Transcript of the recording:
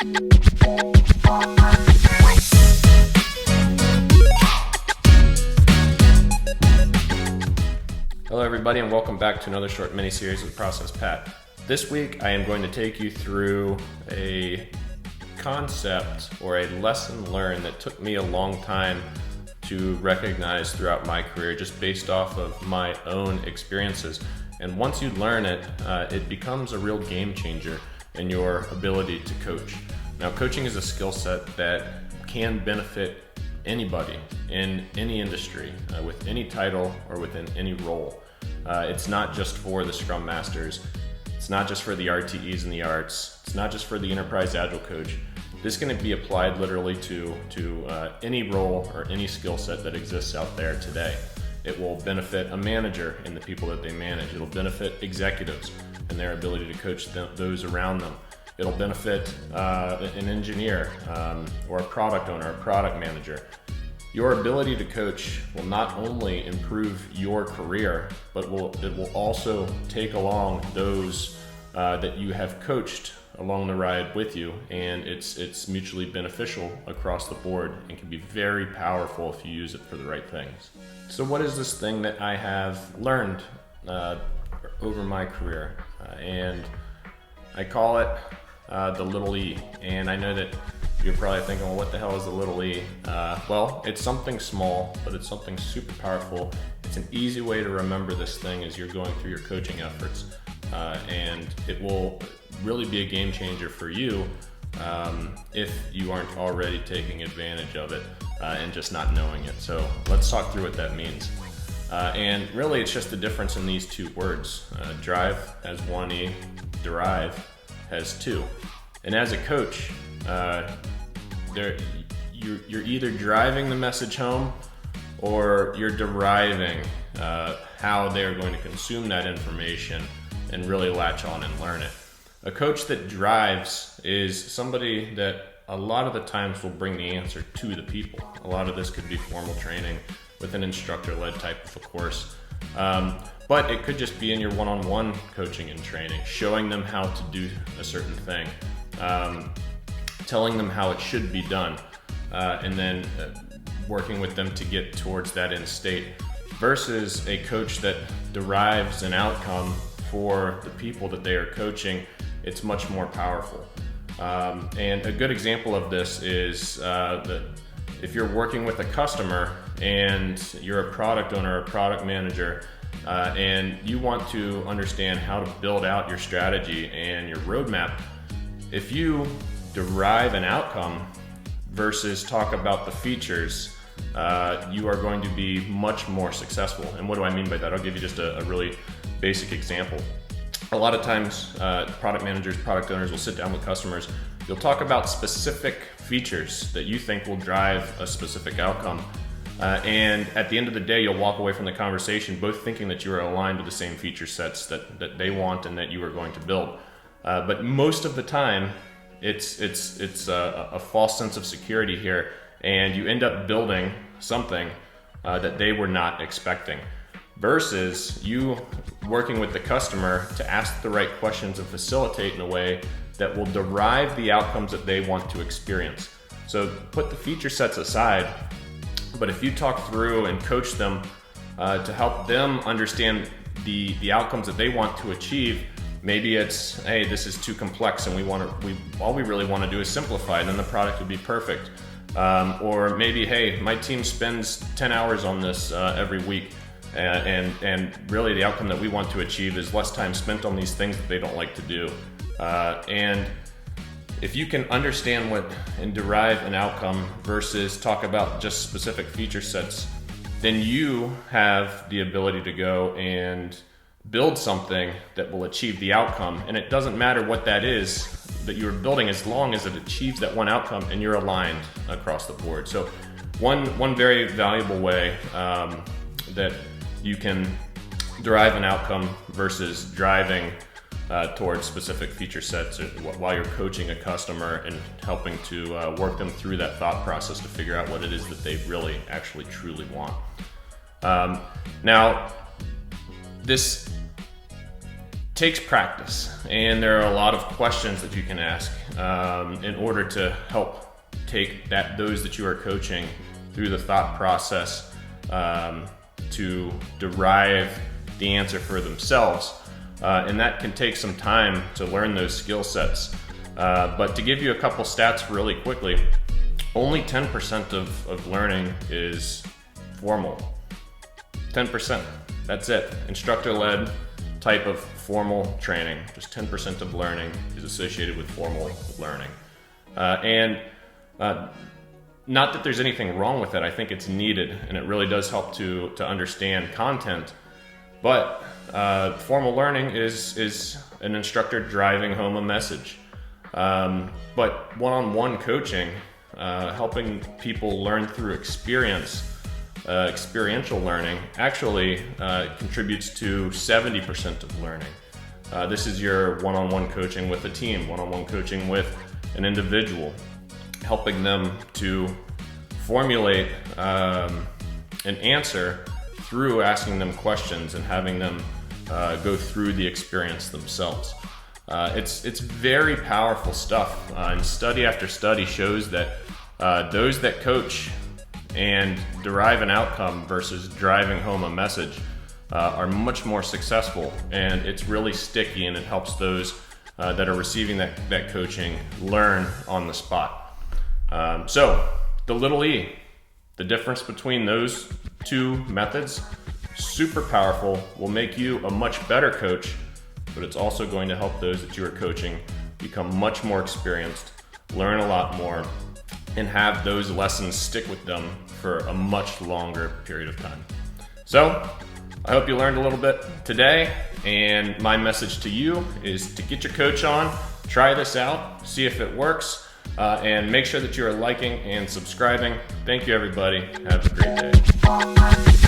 Hello everybody, and welcome back to another short mini-series with Process Pat. This week I am going to take you through a concept or a lesson learned that took me a long time to recognize throughout my career, just based off of my own experiences. And once you learn it, it becomes a real game changer in your ability to coach. Now, coaching is a skill set that can benefit anybody in any industry, with any title or within any role. It's not just for the Scrum Masters. It's not just for the RTEs and the arts. It's not just for the Enterprise Agile coach. This can be applied literally to any role or any skill set that exists out there today. It will benefit a manager and the people that they manage. It'll benefit executives and their ability to coach those around them. It'll benefit an engineer or a product owner, a product manager. Your ability to coach will not only improve your career, but it will also take along those that you have coached along the ride with you, and it's mutually beneficial across the board and can be very powerful if you use it for the right things. So what is this thing that I have learned over my career? And I call it the little E. And I know that you're probably thinking, well, what the hell is the little E? Well, it's something small, but it's something super powerful. It's an easy way to remember this thing as you're going through your coaching efforts. And it will really be a game changer for you if you aren't already taking advantage of it and just not knowing it. So let's talk through what that means. And really, it's just the difference in these two words. Drive has one E, derive has two. And as a coach, you're either driving the message home or you're deriving how they're going to consume that information and really latch on and learn it. A coach that drives is somebody that a lot of the times will bring the answer to the people. A lot of this could be formal training with an instructor-led type of a course. But it could just be in your one-on-one coaching and training, showing them how to do a certain thing, telling them how it should be done, and then working with them to get towards that end state, versus a coach that derives an outcome for the people that they are coaching. It's much more powerful. And a good example of this is that if you're working with a customer and you're a product owner or product manager, and you want to understand how to build out your strategy and your roadmap, if you derive an outcome versus talk about the features, you are going to be much more successful. And what do I mean by that? I'll give you just a really basic example. A lot of times, product managers, product owners will sit down with customers. You'll talk about specific features that you think will drive a specific outcome. And at the end of the day, you'll walk away from the conversation both thinking that you are aligned with the same feature sets that they want and that you are going to build. But most of the time, it's a false sense of security here, and you end up building something that they were not expecting, versus you working with the customer to ask the right questions and facilitate in a way that will derive the outcomes that they want to experience. So put the feature sets aside, but if you talk through and coach them to help them understand the outcomes that they want to achieve, maybe it's, hey, this is too complex and all we really want to do is simplify, and then the product would be perfect. Or maybe, hey, my team spends 10 hours on this every week, and really the outcome that we want to achieve is less time spent on these things that they don't like to do. And if you can understand and derive an outcome versus talk about just specific feature sets, then you have the ability to go and build something that will achieve the outcome. And it doesn't matter what that is that you're building, as long as it achieves that one outcome and you're aligned across the board. So one very valuable way that you can derive an outcome versus driving towards specific feature sets while you're coaching a customer and helping to work them through that thought process to figure out what it is that they really actually truly want. Now, this takes practice, and there are a lot of questions that you can ask in order to help take those that you are coaching through the thought process to derive the answer for themselves. And that can take some time to learn those skill sets. But to give you a couple stats really quickly, only 10% of learning is formal. 10%, that's it. Instructor-led type of formal training. Just 10% of learning is associated with formal learning. Not that there's anything wrong with it. I think it's needed, and it really does help to understand content. But formal learning is an instructor driving home a message. But one-on-one coaching, helping people learn through experience, experiential learning, actually contributes to 70% of learning. This is your one-on-one coaching with a team, one-on-one coaching with an individual, helping them to formulate an answer through asking them questions and having them go through the experience themselves. It's very powerful stuff, and study after study shows that those that coach and derive an outcome versus driving home a message are much more successful, and it's really sticky, and it helps those that are receiving that coaching learn on the spot. So the little E, the difference between those two methods, super powerful, will make you a much better coach, but it's also going to help those that you are coaching become much more experienced, learn a lot more, and have those lessons stick with them for a much longer period of time. So I hope you learned a little bit today, and my message to you is to get your coach on, try this out, see if it works, and make sure that you are liking and subscribing. Thank you, everybody. Have a great day.